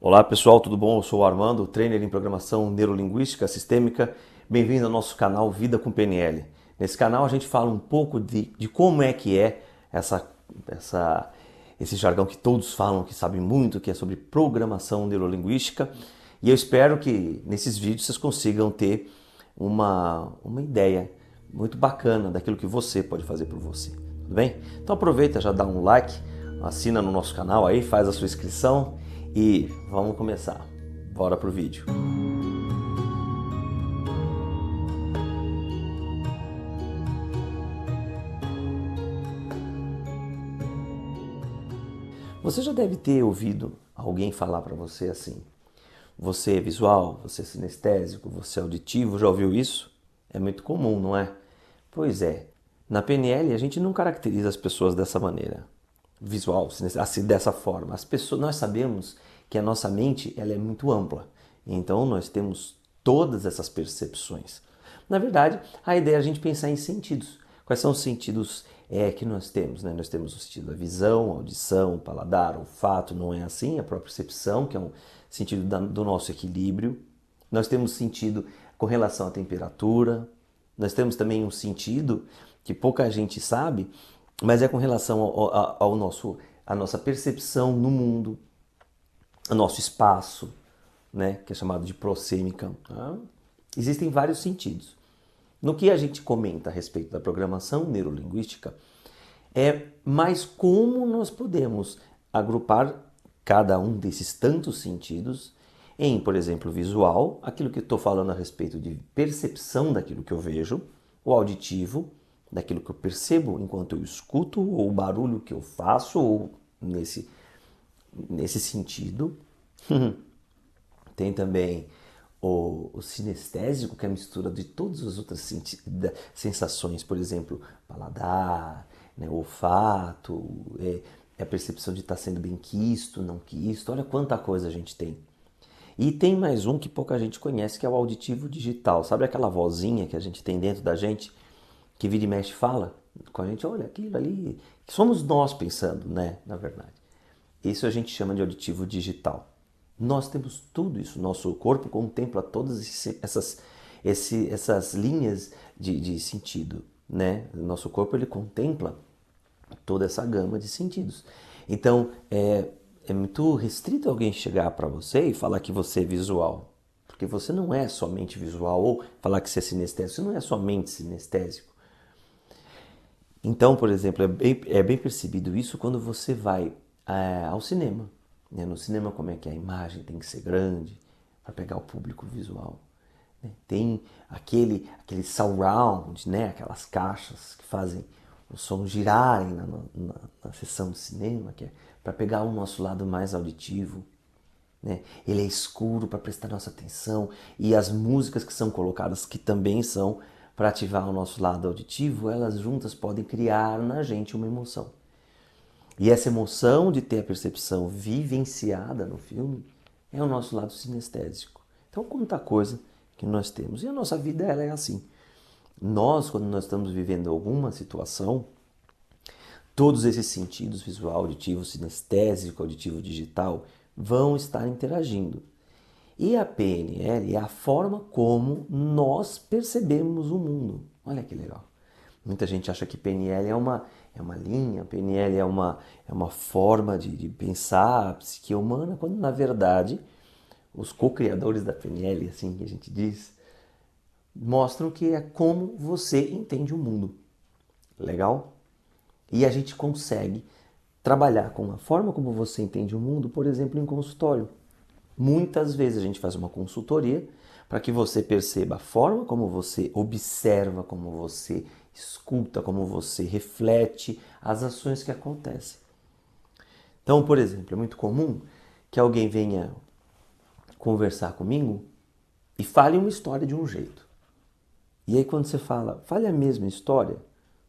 Olá pessoal, tudo bom? Eu sou o Armando, trainer em programação neurolinguística sistêmica. Bem-vindo ao nosso canal Vida com PNL. Nesse canal a gente fala um pouco de como é que é essa, esse jargão que todos falam, que sabem muito, que é sobre programação neurolinguística. E eu espero que nesses vídeos vocês consigam ter uma ideia muito bacana daquilo que você pode fazer por você. Tudo bem? Então aproveita, já dá um like, assina no nosso canal aí, faz a sua inscrição e vamos começar. Bora pro vídeo. Você já deve ter ouvido alguém falar para você assim: você é visual, você é sinestésico, você é auditivo, já ouviu isso? É muito comum, não é? Pois é. Na PNL a gente não caracteriza as pessoas dessa maneira, visual, assim dessa forma. As pessoas, nós sabemos que a nossa mente ela é muito ampla, então nós temos todas essas percepções. Na verdade, a ideia é a gente pensar em sentidos. Quais são os sentidos que nós temos? Né? Nós temos o sentido da visão, audição, paladar, olfato, não é assim? A própria percepção, que é um sentido do nosso equilíbrio. Nós temos sentido com relação à temperatura. Nós temos também um sentido que pouca gente sabe, mas é com relação ao nosso, à nossa percepção no mundo, ao nosso espaço, né, que é chamado de prosêmica. Tá? Existem vários sentidos. No que a gente comenta a respeito da programação neurolinguística, é mais como nós podemos agrupar cada um desses tantos sentidos em, por exemplo, visual, aquilo que eu estou falando a respeito de percepção daquilo que eu vejo, o auditivo, daquilo que eu percebo enquanto eu escuto, ou o barulho que eu faço, ou nesse sentido. Tem também o sinestésico, que é a mistura de todas as outras sensações, por exemplo, paladar, né, olfato, a percepção de estar sendo bem quisto, não quisto, olha quanta coisa a gente tem. E tem mais um que pouca gente conhece, que é o auditivo digital. Sabe aquela vozinha que a gente tem dentro da gente, que vira e mexe fala com a gente, olha aquilo ali, que somos nós pensando, né, na verdade. Isso a gente chama de auditivo digital. Nós temos tudo isso, nosso corpo contempla todas essas linhas de sentido, né? Nosso corpo ele contempla toda essa gama de sentidos. Então é muito restrito alguém chegar para você e falar que você é visual, porque você não é somente visual, ou falar que você é sinestésico, você não é somente sinestésico. Então, por exemplo, é bem percebido isso quando você vai ao cinema. Né? No cinema, como é que é? A imagem tem que ser grande para pegar o público visual. Né? Tem aquele surround, né? Aquelas caixas que fazem o som girarem na sessão de cinema, que é para pegar o nosso lado mais auditivo. Né? Ele é escuro para prestar nossa atenção e as músicas que são colocadas, que também são para ativar o nosso lado auditivo, elas juntas podem criar na gente uma emoção. E essa emoção de ter a percepção vivenciada no filme é o nosso lado sinestésico. Então, quanta coisa que nós temos. E a nossa vida ela é assim. Nós, quando nós estamos vivendo alguma situação, todos esses sentidos, visual, auditivo, sinestésico, auditivo, digital, vão estar interagindo. E a PNL é a forma como nós percebemos o mundo. Olha que legal. Muita gente acha que PNL é uma linha, PNL é uma forma de pensar a psique humana, quando na verdade os co-criadores da PNL, assim que a gente diz, mostram que é como você entende o mundo. Legal? E a gente consegue trabalhar com a forma como você entende o mundo, por exemplo, em consultório. Muitas vezes a gente faz uma consultoria para que você perceba a forma como você observa, como você escuta, como você reflete as ações que acontecem. Então, por exemplo, é muito comum que alguém venha conversar comigo e fale uma história de um jeito. E aí quando você fala, fale a mesma história,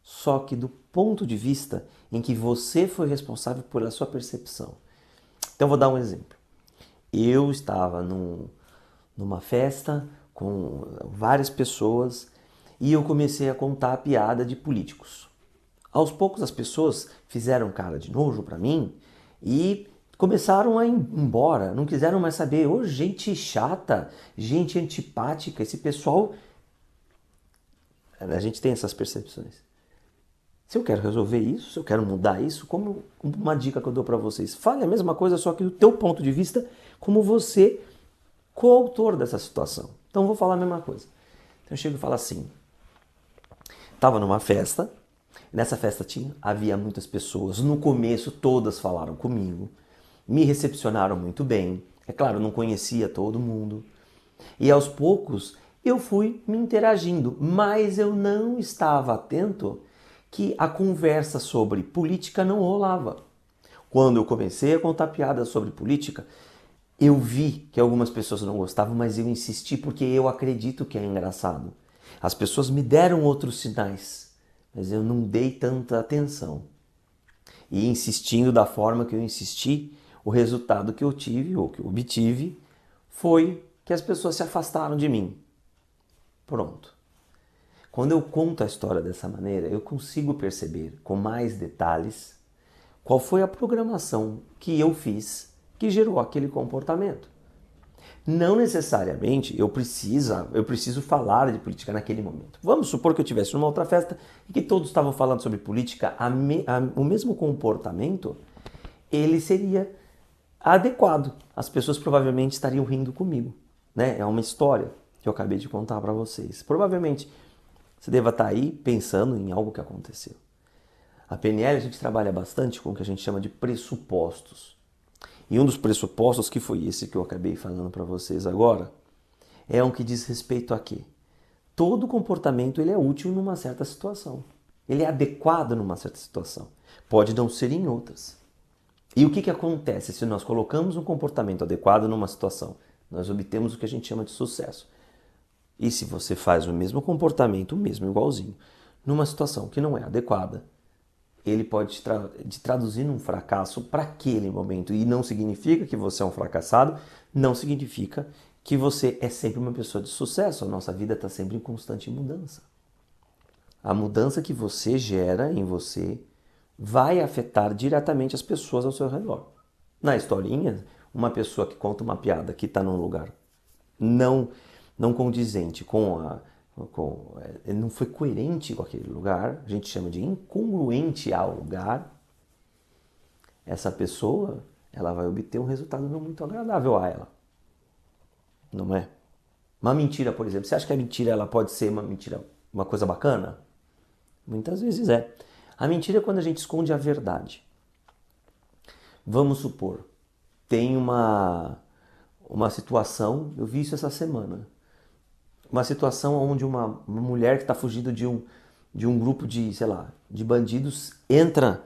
só que do ponto de vista em que você foi responsável pela sua percepção. Então vou dar um exemplo. Eu estava numa festa com várias pessoas e eu comecei a contar a piada de políticos. Aos poucos as pessoas fizeram cara de nojo para mim e Começaram a ir embora, não quiseram mais saber. Ô, gente chata, gente antipática, esse pessoal. A gente tem essas percepções. Se eu quero resolver isso, se eu quero mudar isso, como uma dica que eu dou para vocês, fale a mesma coisa, só que do teu ponto de vista, como você, coautor dessa situação. Então eu vou falar a mesma coisa. Então eu chego e falo assim, estava numa festa, nessa festa havia muitas pessoas, no começo todas falaram comigo, me recepcionaram muito bem, é claro, eu não conhecia todo mundo, e aos poucos eu fui me interagindo, mas eu não estava atento que a conversa sobre política não rolava. Quando eu comecei a contar piadas sobre política, eu vi que algumas pessoas não gostavam, mas eu insisti porque eu acredito que é engraçado. As pessoas me deram outros sinais, mas eu não dei tanta atenção. E insistindo da forma que eu insisti, o resultado que eu tive, ou que eu obtive, foi que as pessoas se afastaram de mim. Pronto. Quando eu conto a história dessa maneira, eu consigo perceber com mais detalhes qual foi a programação que eu fiz que gerou aquele comportamento. Não necessariamente eu preciso falar de política naquele momento. Vamos supor que eu estivesse numa outra festa e que todos estavam falando sobre política, o mesmo comportamento, ele seria adequado. As pessoas provavelmente estariam rindo comigo, né? É uma história que eu acabei de contar para vocês. Provavelmente você deva estar aí pensando em algo que aconteceu. A PNL a gente trabalha bastante com o que a gente chama de pressupostos. E um dos pressupostos, que foi esse que eu acabei falando para vocês agora, é um que diz respeito a quê? Todo comportamento ele é útil numa certa situação. Ele é adequado numa certa situação. Pode não ser em outras. E o que acontece se nós colocamos um comportamento adequado numa situação? Nós obtemos o que a gente chama de sucesso. E se você faz o mesmo comportamento, o mesmo igualzinho, numa situação que não é adequada, ele pode te traduzir num fracasso para aquele momento. E não significa que você é um fracassado, não significa que você é sempre uma pessoa de sucesso. A nossa vida está sempre em constante mudança. A mudança que você gera em você vai afetar diretamente as pessoas ao seu redor. Na historinha, uma pessoa que conta uma piada que está num lugar não condizente não foi coerente com aquele lugar, a gente chama de incongruente ao lugar, essa pessoa ela vai obter um resultado não muito agradável a ela. Não é? Uma mentira, por exemplo, você acha que a mentira ela pode ser uma mentira, uma coisa bacana? Muitas vezes é. A mentira é quando a gente esconde a verdade. Vamos supor, tem uma situação, eu vi isso essa semana, uma situação onde uma mulher que está fugindo de um grupo de, sei lá, de bandidos entra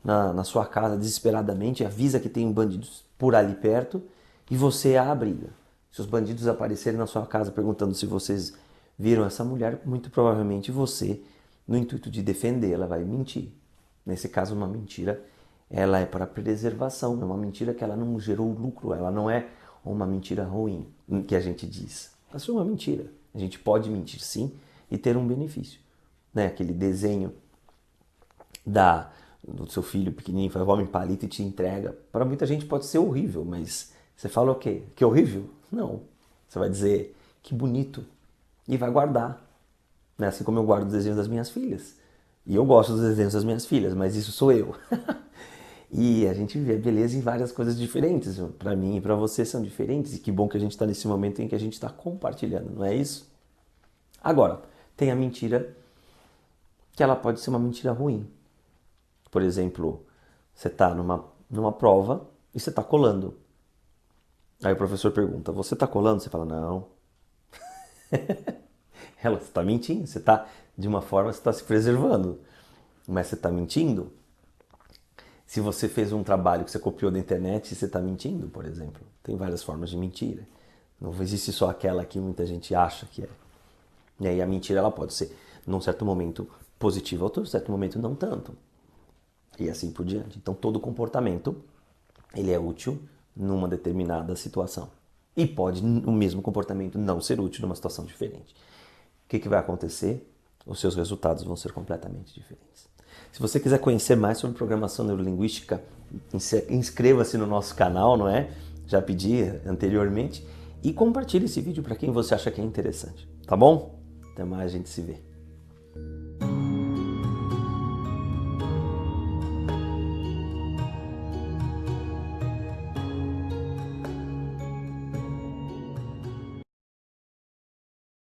na sua casa desesperadamente, avisa que tem bandidos por ali perto e você a abriga. Se os bandidos aparecerem na sua casa perguntando se vocês viram essa mulher, muito provavelmente você, no intuito de defendê-la, vai mentir. Nesse caso, uma mentira, ela é para preservação, é uma mentira que ela não gerou lucro, ela não é uma mentira ruim, que a gente diz. Ela é uma mentira. A gente pode mentir sim e ter um benefício. Né? Aquele desenho do seu filho pequenininho, faz homem palito e te entrega. Para muita gente pode ser horrível, mas você fala o quê? Que horrível? Não. Você vai dizer que bonito e vai guardar. Né? Assim como eu guardo os desenhos das minhas filhas. E eu gosto dos desenhos das minhas filhas, mas isso sou eu. E a gente vê beleza em várias coisas diferentes. Para mim e para você são diferentes. E que bom que a gente está nesse momento em que a gente está compartilhando, não é isso? Agora, tem a mentira que ela pode ser uma mentira ruim. Por exemplo, você está numa prova e você está colando. Aí o professor pergunta, você está colando? Você fala, não. Ela, você está mentindo. Você está, de uma forma, você está se preservando. Mas você está mentindo? Se você fez um trabalho que você copiou da internet, você está mentindo, por exemplo. Tem várias formas de mentira. Não existe só aquela que muita gente acha que é. E aí a mentira ela pode ser, num certo momento, positiva, outro certo momento não tanto. E assim por diante. Então todo comportamento ele é útil numa determinada situação. E pode o mesmo comportamento não ser útil numa situação diferente. O que vai acontecer? Os seus resultados vão ser completamente diferentes. Se você quiser conhecer mais sobre programação neurolinguística, inscreva-se no nosso canal, não é? Já pedi anteriormente. E compartilhe esse vídeo para quem você acha que é interessante, tá bom? Até mais, a gente se vê.